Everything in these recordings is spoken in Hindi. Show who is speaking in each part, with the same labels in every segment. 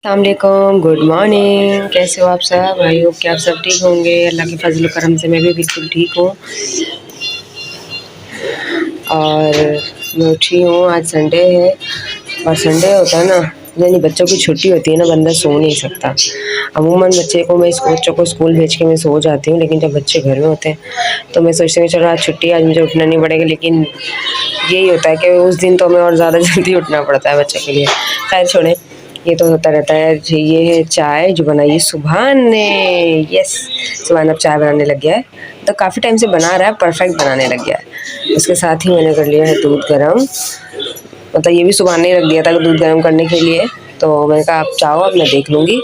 Speaker 1: अस्सलामुअलैकुम, गुड मॉर्निंग। कैसे हो आप सब? आई होप कि आप सब ठीक होंगे। अल्लाह के फजल करम से मैं भी बिल्कुल ठीक हूँ। और मैं उठी हूँ, आज संडे है और संडे होता है ना, यानी बच्चों की छुट्टी होती है ना, बंदा सो नहीं सकता। अमूमन बच्चों को स्कूल भेज के मैं सो जाती हूँ, लेकिन जब बच्चे घर में होते हैं तो मैं सोचती हूँ चलो आज छुट्टी है, आज मुझे उठना नहीं पड़ेगा। लेकिन यही होता है कि उस दिन तो हमें और ज़्यादा जल्दी उठना पड़ता है बच्चे के लिए। खैर छोड़ें, ये तो होता रहता है। ये है चाय जो बनाई है सुभान ने। यस, सुभान अब चाय बनाने लग गया है, तो काफ़ी टाइम से बना रहा है, परफेक्ट बनाने लग गया है। उसके साथ ही मैंने कर लिया है दूध गर्म। मतलब ये भी सुभान ने रख दिया था दूध गर्म करने के लिए, तो मैंने कहा आप चाहो, अब मैं देख लूँगी।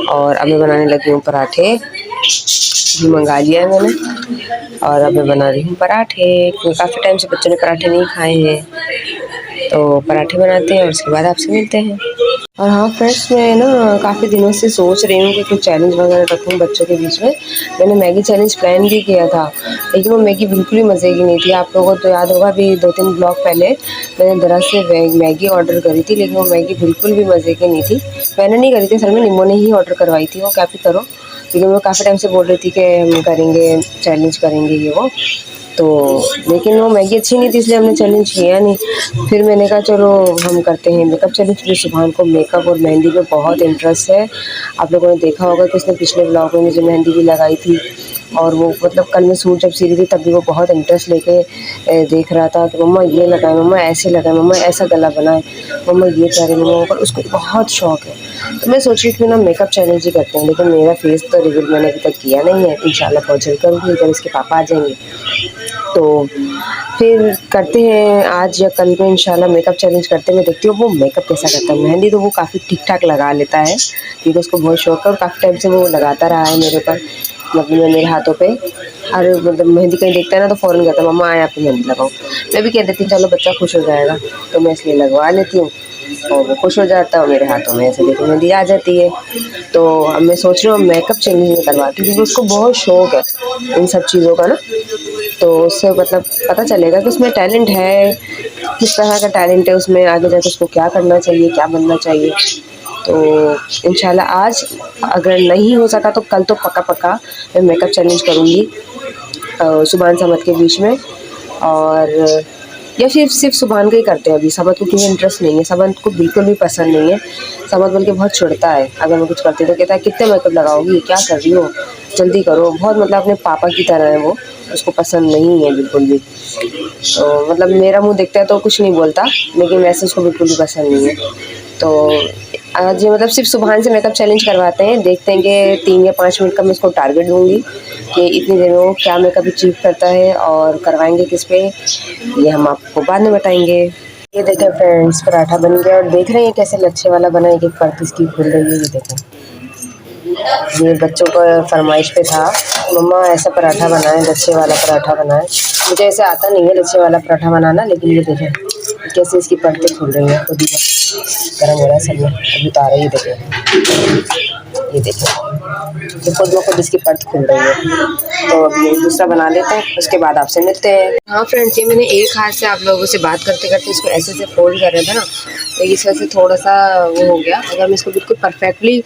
Speaker 1: और अब मैं बनाने लगी हूँ पराठे। ये मंगा लिया है मैंने और अब मैं बना रही हूँ पराठे। काफ़ी टाइम से बच्चों ने पराठे नहीं खाए हैं, तो पराठे बनाते हैं और उसके बाद आपसे मिलते हैं। और हाँ फ्रेंड्स, मैं ना काफ़ी दिनों से सोच रही हूँ कि कुछ चैलेंज वगैरह रखूँ बच्चों के बीच में। मैंने मैगी चैलेंज प्लान भी किया था, लेकिन वो मैगी बिल्कुल ही मज़े की नहीं थी। आप लोगों को तो याद होगा, अभी 2-3 ब्लॉग पहले मैंने दरअसल मैगी ऑर्डर करी थी, लेकिन वो मैगी बिल्कुल भी मज़े की नहीं थी। मैंने नहीं करी थी असल में, निमो ने ही ऑर्डर करवाई थी। वो क्या भी करो, लेकिन वो काफ़ी टाइम से बोल रही थी कि हम करेंगे, चैलेंज करेंगे ये वो। तो लेकिन वो मैगी अच्छी नहीं थी, इसलिए हमने चैलेंज किया नहीं। फिर मैंने कहा चलो हम करते हैं मेकअप चैलेंज। फिर सुभान को मेकअप और मेहंदी में बहुत इंटरेस्ट है। आप लोगों ने देखा होगा कि उसने पिछले ब्लॉग में मुझे मेहंदी भी लगाई थी, और वो मतलब कल मैं सूट जब सी रही थी तब भी वो बहुत इंटरेस्ट लेके देख रहा था कि मम्मा ये लगाए, मम्मा ऐसे लगाए, मम्मा ऐसा गला बनाए, मम्मा ये कह रहे मम्मा। पर उसको बहुत शौक है, तो मैं सोच रही थी ना मेकअप चैलेंज ही करते हैं। लेकिन मेरा फेस तो रिवील मैंने अभी तक किया नहीं है, इंशाल्लाह बहुत जल्द करूँगी जब इसके पापा आ जाएंगे। तो फिर करते हैं आज या कल में इंशाल्लाह मेकअप चैलेंज करते हैं। मैं देखती हूँ वो मेकअप कैसा करता है। मेहंदी तो वो काफ़ी ठीक ठाक लगा लेता है, क्योंकि उसको बहुत शौक है और काफ़ी टाइम से वो लगाता रहा है मेरे ऊपर, मतलब मेरे हाथों पे। और मतलब मेहंदी कहीं देखता है ना तो फ़ौरन कहता है मम्मा आए आप मेहंदी लगाओ। मैं भी कह देती हूँ चलो बच्चा खुश हो जाएगा, तो मैं इसलिए लगवा लेती हूँ और वो खुश हो जाता है। मेरे हाथों में ऐसे देखो मेहंदी आ जाती है। तो अब मैं सोच रही हूँ मेकअप चैलेंज में करवाती हूँ, क्योंकि उसको बहुत शौक है इन सब चीज़ों का ना। तो उससे मतलब पता चलेगा कि उसमें टैलेंट है, किस तरह का टैलेंट है उसमें, आगे जाकर उसको क्या करना चाहिए, क्या बनना चाहिए। तो इंशाल्लाह आज अगर नहीं हो सका तो कल तो पक्का पक्का मैं मेकअप चैलेंज करूँगी सुभान समद के बीच में। और या फिर सिर्फ सुभान का ही करते हैं। अभी समद को क्योंकि इंटरेस्ट नहीं है, समद को बिल्कुल भी पसंद नहीं है। समद बल्कि बहुत चिढ़ता है अगर मैं कुछ करती तो कहता है कितने मेकअप लगाओगी, क्या कर रही हो, जल्दी करो। बहुत मतलब अपने पापा की तरह है वो, उसको पसंद नहीं है बिल्कुल भी। तो मतलब मेरा मुंह देखता है तो कुछ नहीं बोलता, लेकिन वैसे उसको बिल्कुल भी पसंद नहीं है। तो आज मतलब सिर्फ सुभान से मेकअप चैलेंज करवाते हैं, देखते हैं कि 3 या 5 मिनट का मैं उसको टारगेट दूंगी कि इतनी देर में वो क्या मेकअप अचीव करता है और करवाएंगे किस पे, ये हम आपको बाद में बताएंगे। ये देखें फ्रेंड्स, पराठा बन गया और देख रहे हैं कैसे लच्छे वाला बना, एक एक परत इसकी खुल रही है। ये देखें, ये बच्चों को फरमाइश पे था मम्मा ऐसा पराठा बनाए, लच्छे वाला पराठा बनाए। मुझे ऐसे आता नहीं है लच्छे वाला पराठा बनाना, लेकिन ये देखें कैसे इसकी परतें खुल रही हैं। खुद गर्म हो रहा है सब में, अभी उतारा। ये देखें, ये देखें तो खुद ब खुद इसकी परत खुल रही है। तो अब ये दूसरा बना लेते हैं, उसके बाद आपसे मिलते हैं। हाँ फ्रेंड्स, ये मैंने एक हाथ से आप लोगों से बात करते करते इसको ऐसे से फोल्ड कर रहा था ना, तो इस वजह से थोड़ा सा वो हो गया। अगर मैं इसको बिल्कुल परफेक्टली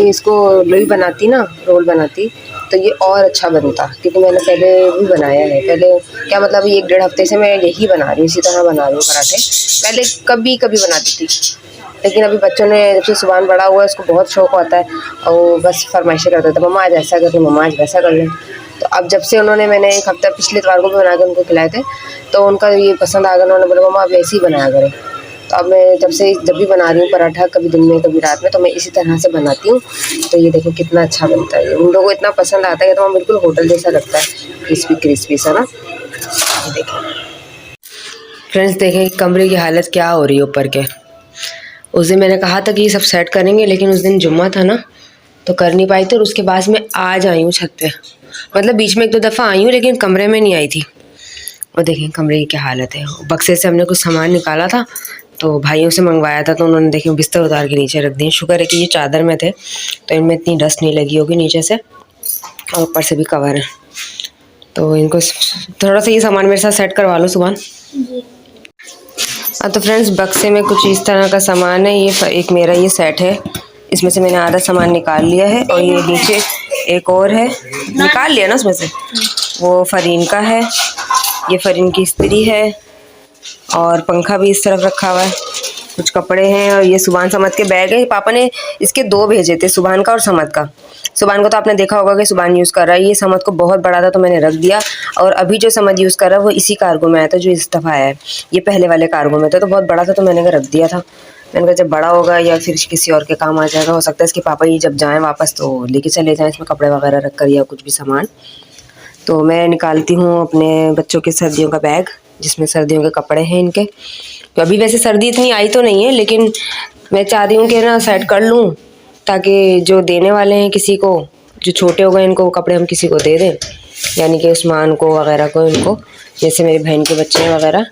Speaker 1: इसको लोई बनाती ना, रोल बनाती, तो ये और अच्छा बनता। क्योंकि मैंने पहले भी बनाया है, पहले क्या मतलब 1-1.5 हफ्ते से मैं यही बना रही हूँ, इसी तरह बना रही हूँ पराठे। पहले कभी कभी बनाती थी, लेकिन अभी बच्चों ने जब से सुभान बड़ा हुआ है उसको बहुत शौक होता है, और वो बस फरमाइशें करता था मम्मा आज ऐसा कर लें, मम्मा आज वैसा कर लें। तो अब जब से उन्होंने, मैंने 1 हफ्ता पिछले इतवार को भी बना के उनको खिलाए थे, तो उनका ये पसंद आ गया। उन्होंने बोला मम्मा अब ऐसे ही बनाया करें। तो अब मैं जब भी बना रही हूँ पराठा, कभी दिन में कभी रात में, तो मैं इसी तरह से बनाती हूँ। तो ये देखो कितना अच्छा बनता है, उन लोगों को इतना पसंद आता है, तो वो बिल्कुल होटल जैसा लगता है, क्रिस्पी क्रिस्पी सा ना। ये देखें फ्रेंड्स, देखें कमरे की हालत क्या हो रही है ऊपर के। उस दिन मैंने कहा था कि ये सब सेट करेंगे, लेकिन उस दिन जुम्मा था ना, तो कर नहीं पाई थी। और उसके बाद मैं आज आई हूँ छत पे, मतलब बीच में 1-2 दफ़ा आई हूँ, लेकिन कमरे में नहीं आई थी। और देखें कमरे की क्या हालत है। बक्से से हमने कुछ सामान निकाला था, तो भाइयों से मंगवाया था, तो उन्होंने देखें बिस्तर उतार के नीचे रख दिए। शुक्र है कि ये चादर में थे, तो इनमें इतनी डस्ट नहीं लगी होगी नीचे से, और ऊपर से भी कवर है। तो इनको थोड़ा सा ये सामान मेरे साथ सेट करवा लो सुभान। तो फ्रेंड्स, बक्से में कुछ इस तरह का सामान है। ये एक मेरा ये सेट है, इसमें से मैंने आधा सामान निकाल लिया है और ये नीचे एक और है, निकाल लिया ना उसमें से, वो फरीन का है, ये फरीन की इस्त्री है और पंखा भी इस तरफ रखा हुआ है, कुछ कपड़े हैं और ये सुभान समद के बैग है। पापा ने इसके 2 भेजे थे, सुभान का और समद का। सुभान को तो आपने देखा होगा कि सुभान यूज़ कर रहा है, ये समद को बहुत बड़ा था तो मैंने रख दिया, और अभी जो समद यूज़ कर रहा है वो इसी कार्गो में आया था जो इस दफ़ा आया है, ये पहले वाले कार्गो में था तो बहुत बड़ा था तो मैंने रख दिया था। मैंने कहा जब बड़ा होगा या फिर किसी और के काम आ जाएगा, हो सकता है इसके पापा ही जब जाएँ वापस तो लेके चले जाएँ इसमें कपड़े वगैरह रख कर या कुछ भी सामान। तो मैं निकालती हूँ अपने बच्चों के सर्दियों का बैग जिसमें सर्दियों के कपड़े हैं इनके। तो अभी वैसे सर्दी इतनी आई तो नहीं है, लेकिन मैं चाह रही हूँ कि ना सेट कर लूँ ताकि जो देने वाले हैं किसी को, जो छोटे हो गए इनको कपड़े हम किसी को दे दें, यानी कि उस्मान को वगैरह को, इनको जैसे मेरी बहन के बच्चे हैं वगैरह।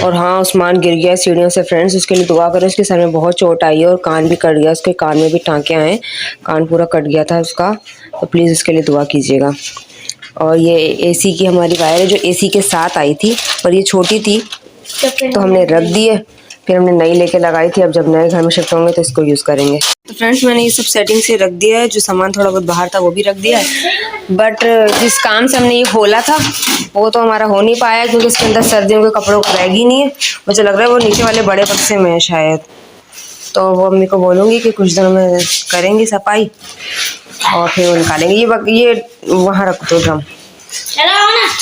Speaker 1: और हाँ, उस्मान गिर गया सीढ़ियों से फ्रेंड्स, उसके लिए दुआ करो, उसके सर में बहुत चोट आई है और कान भी कट गया, उसके कान में भी टाँके आए, कान पूरा कट गया था उसका, तो प्लीज़ उसके लिए दुआ कीजिएगा। और ये एसी की हमारी वायर है जो एसी के साथ आई थी, पर ये छोटी थी तो हमने रख दी है, फिर हमने नई लेके लगाई थी। अब जब नए घर में शिफ्ट होंगे तो इसको यूज़ करेंगे। तो फ्रेंड्स मैंने ये सब सेटिंग से रख दिया है, जो सामान थोड़ा बहुत बाहर था वो भी रख दिया है, बट जिस काम से हमने ये खोला था वो तो हमारा हो नहीं पाया क्योंकि इसके अंदर सर्दियों के कपड़ों का बैग ही नहीं है। मुझे लग रहा है वो नीचे वाले बड़े बक्से में है शायद, तो वो मम्मी को बोलूँगी कि कुछ दिनों में करेंगी सफाई और फिर वो निकालेंगे। ये वहाँ रख दो ड्रम।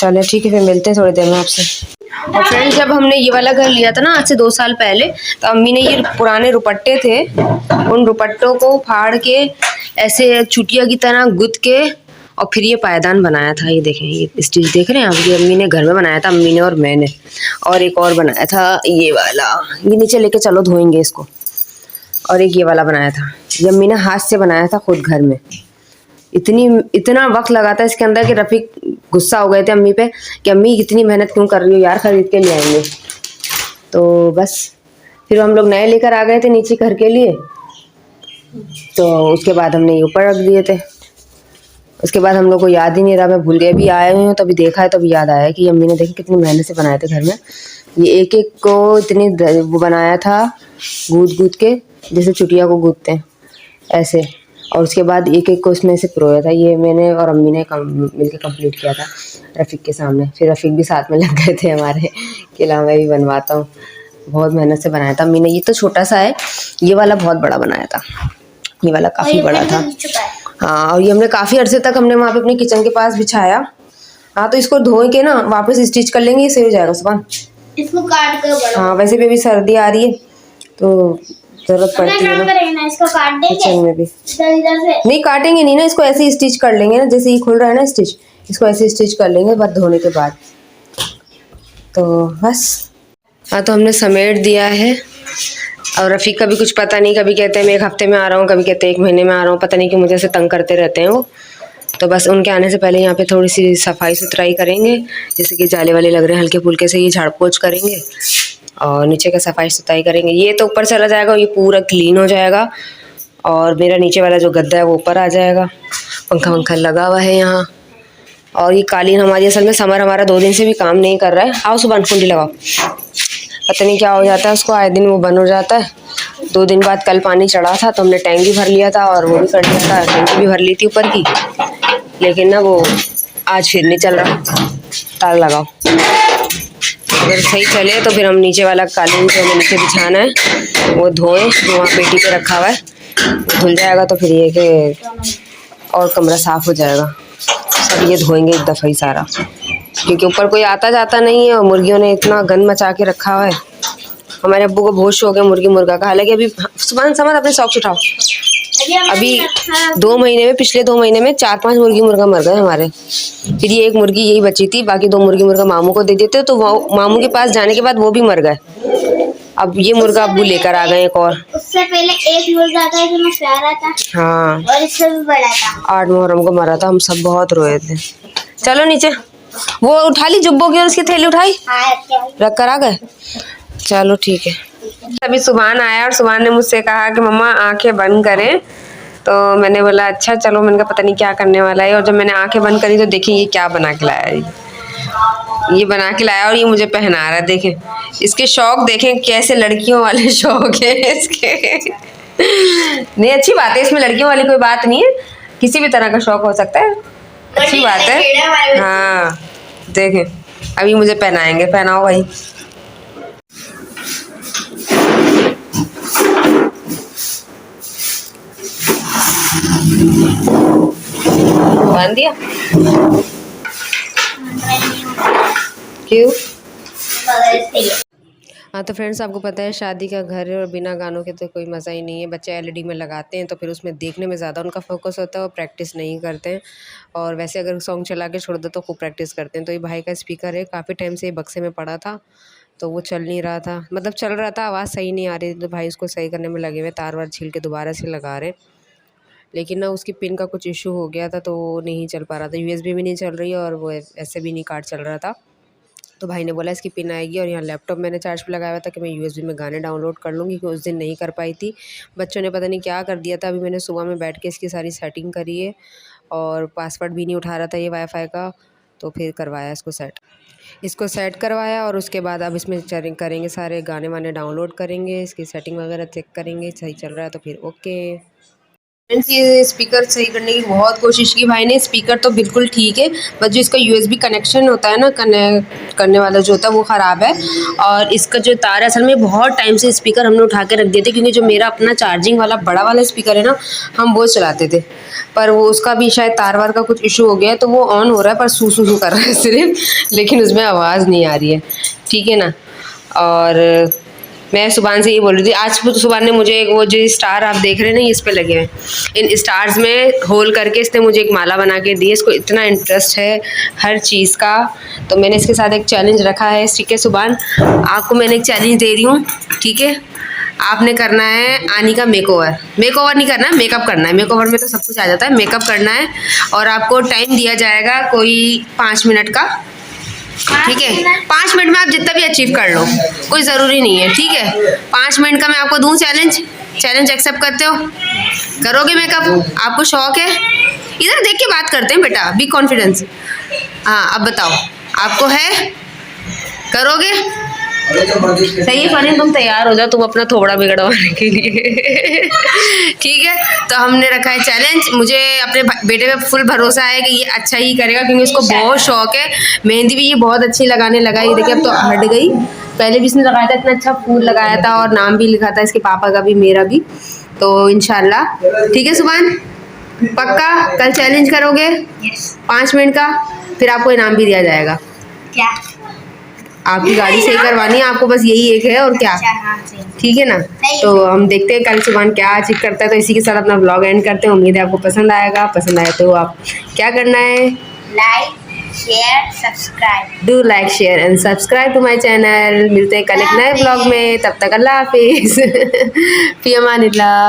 Speaker 1: चलो ठीक है, फिर मिलते हैं थोड़ी देर में आपसे। और फ्रेंड्स जब हमने ये वाला घर लिया था ना आज से 2 साल पहले, तो अम्मी ने ये पुराने रुपट्टे थे, उन रुपट्टों को फाड़ के ऐसे चुटिया की तरह गुद के और फिर ये पायदान बनाया था। ये देखें, ये स्टिच देख रहे हैं आप, ये अम्मी ने घर में बनाया था, अम्मी ने और मैंने, और एक और बनाया था ये वाला, ये नीचे लेके चलो धोएंगे इसको। और एक ये वाला बनाया था, ये अम्मी ने हाथ से बनाया था खुद घर में। इतना वक्त लगा था इसके अंदर कि रफ़ीक गुस्सा हो गए थे अम्मी पे कि अम्मी इतनी मेहनत क्यों कर रही हो यार, खरीद के ले आएंगे। तो बस फिर हम लोग नए लेकर आ गए थे नीचे घर के लिए, तो उसके बाद हमने ये ऊपर रख दिए थे। उसके बाद हम लोग को याद ही नहीं रहा, मैं भूल गई, अभी आए हुए हैं तभी देखा है, तभी याद आया कि अम्मी ने देखी कितनी मेहनत से बनाए थे घर में। ये एक एक को इतनी वो बनाया था गूद के, जैसे चुटिया को गूदते हैं ऐसे, और उसके बाद एक एक को इसमें से पिरोया था। ये मैंने और अम्मी ने मिलकर कंप्लीट किया था रफ़ीक के सामने। फिर रफ़ीक भी साथ में लग गए थे हमारे कि ला मैं भी बनवाता हूँ। बहुत मेहनत से बनाया था अम्मी ने। ये तो छोटा सा है, ये वाला बहुत बड़ा बनाया था, ये वाला काफ़ी बड़ा था। हाँ, और ये हमने काफ़ी अरसे तक हमने वहाँ पे अपने किचन के पास बिछाया। हाँ, तो इसको धो के ना वापस स्टिच कर लेंगे, ये सही हो जाएगा सुबह। इसको काट कर, हाँ वैसे भी अभी सर्दी आ रही है तो जरूरत पड़ती है ना, इसको काट देंगे किचन में भी। नहीं काटेंगे नहीं ना, इसको ऐसे ही स्टिच कर लेंगे ना, जैसे ये खुल रहा है ना स्टिच, इसको ऐसे स्टिच कर लेंगे बाद धोने के बाद। तो बस हाँ, तो हमने समेट दिया है। और रफ़ीक का भी कुछ पता नहीं, कभी कहते हैं मैं 1 हफ्ते में आ रहा हूँ, कभी कहते हैं 1 महीने में आ रहा हूँ, पता नहीं कि मुझे ऐसे तंग करते रहते हैं वो। तो बस उनके आने से पहले यहाँ पे थोड़ी सी सफाई सुथराई करेंगे, जैसे कि जाले वाले लग रहे हैं हल्के फुल्के से, ये झाड़ पोछ करेंगे और नीचे का सफाई सुथराई करेंगे। ये तो ऊपर चला जाएगा, ये पूरा क्लीन हो जाएगा और मेरा नीचे वाला जो गद्दा है वो ऊपर आ जाएगा। पंखा वंखा लगा हुआ है यहाँ। और ये कालीन हमारी असल में समर हमारा 2 दिन से भी काम नहीं कर रहा है। आओ सुबह कुंडी लगाओ, पता नहीं क्या हो जाता है उसको, आए दिन वो बंद हो जाता है। 2 दिन बाद कल पानी चढ़ा था तो हमने टैंक भी भर लिया था और वो भी कर लिया था, टैंकी भी भर ली थी ऊपर की, लेकिन ना वो आज फिर नहीं चल रहा। तार लगाओ, अगर सही चले तो फिर हम नीचे वाला कालीन जो हमें नीचे बिछाना है वो धोएं, जो वहाँ पेटी पे रखा हुआ है, धुल जाएगा तो फिर ये कि और कमरा साफ़ हो जाएगा। सब ये धोएंगे एक दफ़ा ही सारा, क्योंकि ऊपर कोई आता जाता नहीं है और मुर्गियों ने इतना गंद मचा के रखा हुआ है। हमारे अब्बू को बहुत शौक है मुर्गी मुर्गा का, हालांकि अभी सुबह समझ अपने शौक उठाओ, अभी 2 महीने में, पिछले 2 महीने में 4-5 मुर्गी मुर्गा मर गए हमारे। फिर ये एक मुर्गी यही बची थी, बाकी 2 मुर्गी मुर्गा मामू को दे देते, तो मामू के पास जाने के बाद वो भी मर गए। अब ये मुर्गा अब्बू लेकर आ गए एक और। उससे पहले एक मुर्गा था जो मैं प्यारा था, हाँ, और इससे भी बड़ा था, 8 मुहर्रम को मरा था। हम सब बहुत रोए थे। चलो नीचे, वो उठा ली जुब्बो की और उसकी थैली उठाई, रख कर आ गए। चलो ठीक है। अभी सुभान आया और सुभान ने मुझसे कहा कि मम्मा आंखें बंद करें, तो मैंने बोला अच्छा चलो। मैंने कहा पता नहीं क्या करने वाला है, और जब मैंने आंखें बंद करी तो देखिए ये क्या बना के लाया है। ये बना के लाया और ये मुझे पहना रहा है। देखें इसके शौक, देखें कैसे लड़कियों वाले शौक है इसके। नहीं, अच्छी बात है, इसमें लड़कियों वाली कोई बात नहीं है, किसी भी तरह का शौक हो सकता है, अच्छी बात है। हाँ देखें, अभी मुझे पहनाएंगे, पहनाओ भाई। बांध दिया? क्यों? हाँ तो फ्रेंड्स, आपको पता है शादी का घर है और बिना गानों के तो कोई मज़ा ही नहीं है। बच्चे एलईडी में लगाते हैं तो फिर उसमें देखने में ज़्यादा उनका फोकस होता है और प्रैक्टिस नहीं करते हैं। और वैसे अगर सॉन्ग चला के छोड़ दो तो खूब प्रैक्टिस करते हैं। तो ये भाई का स्पीकर है, काफ़ी टाइम से ये बक्से में पड़ा था तो वो चल नहीं रहा था, मतलब चल रहा था, आवाज़ सही नहीं आ रही थी, तो भाई उसको सही करने में लगे हुए, तार वार छील के दोबारा से लगा रहे। लेकिन ना उसकी पिन का कुछ इशू हो गया था तो वो नहीं चल पा रहा था, यूएसबी भी नहीं चल रही और वो ऐसे भी नहीं कार्ड चल रहा था। तो भाई ने बोला इसकी पिन आएगी, और यहाँ लैपटॉप मैंने चार्ज पे लगाया हुआ था कि मैं यूएसबी में गाने डाउनलोड कर लूँगी, कि उस दिन नहीं कर पाई थी। बच्चों ने पता नहीं क्या कर दिया था। अभी मैंने सुबह में बैठ के इसकी सारी सेटिंग करी है और पासवर्ड भी नहीं उठा रहा था ये वाईफाई का, तो फिर करवाया इसको सेट करवाया। और उसके बाद अब इसमें करेंगे, सारे गाने वाने डाउनलोड करेंगे, इसकी सेटिंग वगैरह चेक करेंगे, सही चल रहा है तो फिर ओके। फ्रेंड्स, ये स्पीकर सही करने की बहुत कोशिश की भाई ने। स्पीकर तो बिल्कुल ठीक है, बस जो इसका यूएसबी कनेक्शन होता है ना, कनेक्ट करने वाला जो होता है वो ख़राब है। और इसका जो तार है, असल में बहुत टाइम से स्पीकर हमने उठा के रख दिए थे, क्योंकि जो मेरा अपना चार्जिंग वाला बड़ा वाला स्पीकर है ना, हम वो चलाते थे, पर वो उसका भी शायद तार वार का कुछ इशू हो गया है, तो वो ऑन हो रहा है पर सू सू कर रहा है सिर्फ, लेकिन उसमें आवाज़ नहीं आ रही है, ठीक है ना। और मैं सुभान से ये बोल रही थी, आज सुभान ने मुझे वो जो स्टार आप देख रहे हैं ना, इस पे लगे हैं, इन स्टार्स में होल करके इसने मुझे एक माला बना के दी है। इसको इतना इंटरेस्ट है हर चीज़ का, तो मैंने इसके साथ एक चैलेंज रखा है। ठीक है सुभान, आपको मैंने एक चैलेंज दे रही हूँ, ठीक है। आपने करना है आनी का मेकओवर नहीं करना है, मेकअप करना है। मेकओवर में तो सब कुछ आ जाता है, मेकअप करना है। और आपको टाइम दिया जाएगा कोई 5 मिनट का, ठीक है। 5 मिनट में आप जितना भी अचीव कर लो, कोई ज़रूरी नहीं है, ठीक है। 5 मिनट का मैं आपको दूँ चैलेंज एक्सेप्ट करते हो? करोगे मेकअप? आपको शौक है? इधर देख के बात करते हैं बेटा, बी कॉन्फिडेंस। हाँ अब बताओ, आपको है? करोगे? सही है फरीन, तुम तैयार हो जाओ, तुम अपना थोबड़ा बिगड़वाने के लिए ठीक है। तो हमने रखा है चैलेंज। मुझे अपने बेटे पे फुल भरोसा है कि ये अच्छा ही करेगा, क्योंकि उसको बहुत शौक है। मेहंदी भी ये बहुत अच्छी लगाने लगा, ये देखिए अब तो हट गई। पहले भी इसने लगाया था, इतना अच्छा फूल लगाया था और नाम भी लिखा था इसके पापा का भी, मेरा भी। तो इंशाल्लाह ठीक है सुभान, पक्का कल चैलेंज करोगे 5 मिनट का, फिर आपको इनाम भी दिया जाएगा। क्या? आपकी गाड़ी सही करवानी है आपको, बस यही एक है, और क्या, ठीक है ना। तो हम देखते हैं कल सुभान क्या अचीव करता है। तो इसी के साथ अपना ब्लॉग एंड करते हैं। उम्मीद है आपको पसंद आएगा। पसंद आए तो आप क्या करना है, like share subscribe, do like share and subscribe to my channel. मिलते हैं कल एक नए ब्लॉग में, तब तक अल्लाह हाफिज़। फी अमानिल्लाह।